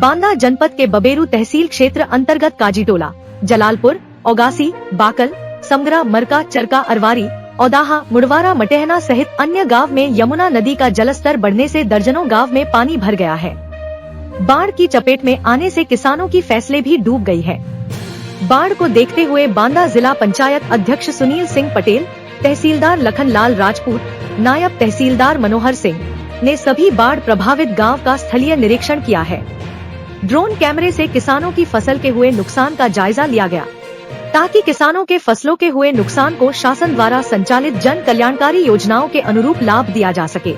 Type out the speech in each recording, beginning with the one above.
बांदा जनपद के बबेरू तहसील क्षेत्र अंतर्गत काजीटोला, जलालपुर, ओगासी, बाकल, समगरा, मरका, चरका, अरवारी, औदाहा, मुड़वारा, मटेहना सहित अन्य गांव में यमुना नदी का जलस्तर बढ़ने से दर्जनों गांव में पानी भर गया है। बाढ़ की चपेट में आने से किसानों की फसलें भी डूब गई है। बाढ़ को देखते हुए बांदा जिला पंचायत अध्यक्ष सुनील सिंह पटेल, तहसीलदार लखन लाल राजपूत, नायब तहसीलदार मनोहर सिंह ने सभी बाढ़ प्रभावित गांव का स्थलीय निरीक्षण किया है। ड्रोन कैमरे से किसानों की फसल के हुए नुकसान का जायजा लिया गया, ताकि किसानों के फसलों के हुए नुकसान को शासन द्वारा संचालित जन कल्याणकारी योजनाओं के अनुरूप लाभ दिया जा सके।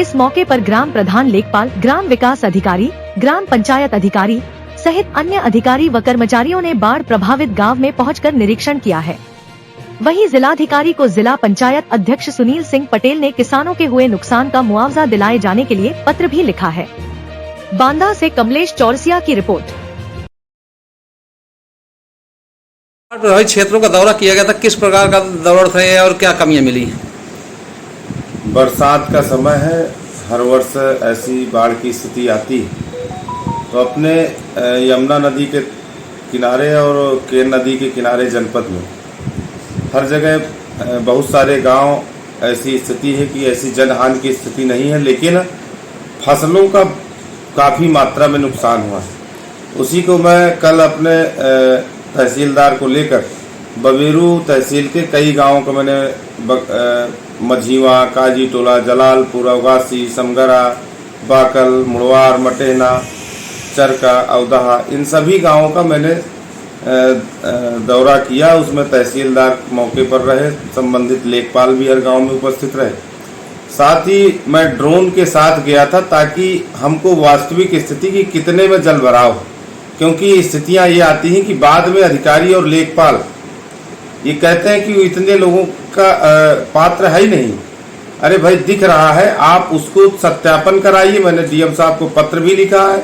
इस मौके पर ग्राम प्रधान लेखपाल, ग्राम विकास अधिकारी, ग्राम पंचायत अधिकारी सहित अन्य अधिकारी व कर्मचारियों ने बाढ़ प्रभावित गांव में पहुंचकर निरीक्षण किया है। वहीं जिलाधिकारी को जिला पंचायत अध्यक्ष सुनील सिंह पटेल ने किसानों के हुए नुकसान का मुआवजा दिलाए जाने के लिए पत्र भी लिखा है। बांदा से कमलेश चौरसिया की रिपोर्ट। प्रभावित क्षेत्रों का दौरा किया गया था, किस प्रकार का दौरा था और क्या कमियां मिली? बरसात का समय है, हर वर्ष ऐसी बाढ़ की स्थिति आती है, तो अपने यमुना नदी के किनारे और केन नदी के किनारे जनपद में हर जगह बहुत सारे गांव ऐसी स्थिति है कि ऐसी जनहानि की स्थिति नहीं है, लेकिन फसलों का काफ़ी मात्रा में नुकसान हुआ है। उसी को मैं कल अपने तहसीलदार को लेकर बबेरू तहसील के कई गांवों को मैंने मझीवा, काजीटोला, जलालपुर, ओगासी, समगरा, बाकल, मुड़वार, मटेहना, चरका, औदाहा, इन सभी गांवों का मैंने दौरा किया। उसमें तहसीलदार मौके पर रहे, संबंधित लेखपाल भी हर गांव में उपस्थित रहे। साथ ही मैं ड्रोन के साथ गया था ताकि हमको वास्तविक स्थिति की कितने में जल भराव, क्योंकि स्थितियां ये आती हैं कि बाद में अधिकारी और लेखपाल ये कहते हैं कि इतने लोगों का पात्र है ही नहीं। अरे भाई, दिख रहा है, आप उसको सत्यापन कराइए। मैंने डीएम साहब को पत्र भी लिखा है,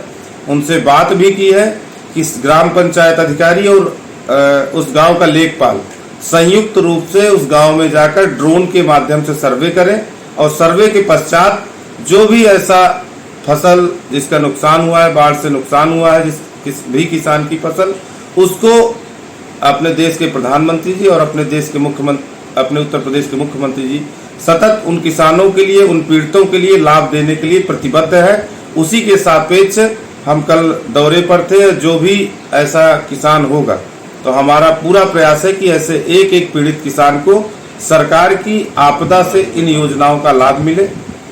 उनसे बात भी की है कि ग्राम पंचायत अधिकारी और उस गांव का लेखपाल संयुक्त रूप से उस गांव में जाकर ड्रोन के माध्यम से सर्वे करें और सर्वे के पश्चात जो भी ऐसा फसल जिसका नुकसान हुआ है, बाढ़ से नुकसान हुआ है, किस भी किसान की फसल, उसको अपने देश के प्रधानमंत्री जी और अपने उत्तर प्रदेश के मुख्यमंत्री जी सतत उन किसानों के लिए, उन पीड़ितों के लिए लाभ देने के लिए प्रतिबद्ध है। उसी के सापेक्ष हम कल दौरे पर थे। जो भी ऐसा किसान होगा तो हमारा पूरा प्रयास है कि ऐसे एक एक पीड़ित किसान को सरकार की आपदा से इन योजनाओं का लाभ मिले,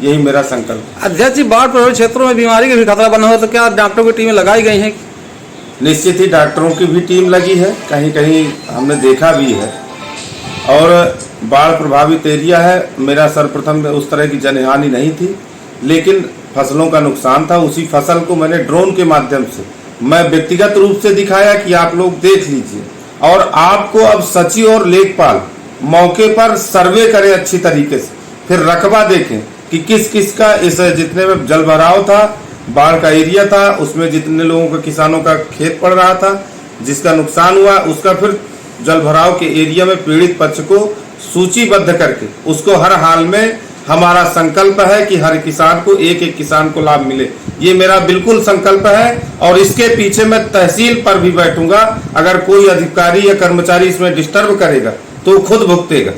यही मेरा संकल्प। अध्यक्ष जी, बाढ़ प्रभावित क्षेत्रों में बीमारी का भी खतरा बना हो, तो क्या डॉक्टरों की टीमें लगाई गई हैं? निश्चित ही डॉक्टरों की भी टीम लगी है, कहीं कहीं हमने देखा भी है। और बाढ़ प्रभावित एरिया है, मेरा सर्वप्रथम उस तरह की जनहानि नहीं थी, लेकिन फसलों का नुकसान था। उसी फसल को मैंने ड्रोन के माध्यम से मैं व्यक्तिगत रूप से दिखाया कि आप लोग देख लीजिए, और आपको अब सचिव और लेखपाल मौके पर सर्वे करें अच्छी तरीके से, फिर रकबा देखें कि किस किस का इस जितने में जल भराव था, बाढ़ का एरिया था, उसमें जितने लोगों का, किसानों का खेत पड़ रहा था, जिसका नुकसान हुआ, उसका फिर जल भराव के एरिया में पीड़ित पक्ष को सूचीबद्ध करके उसको हर हाल में हमारा संकल्प है कि हर किसान को, एक एक किसान को लाभ मिले। ये मेरा बिल्कुल संकल्प है और इसके पीछे मैं तहसील पर भी बैठूंगा। अगर कोई अधिकारी या कर्मचारी इसमें डिस्टर्ब करेगा तो खुद भुगतेगा।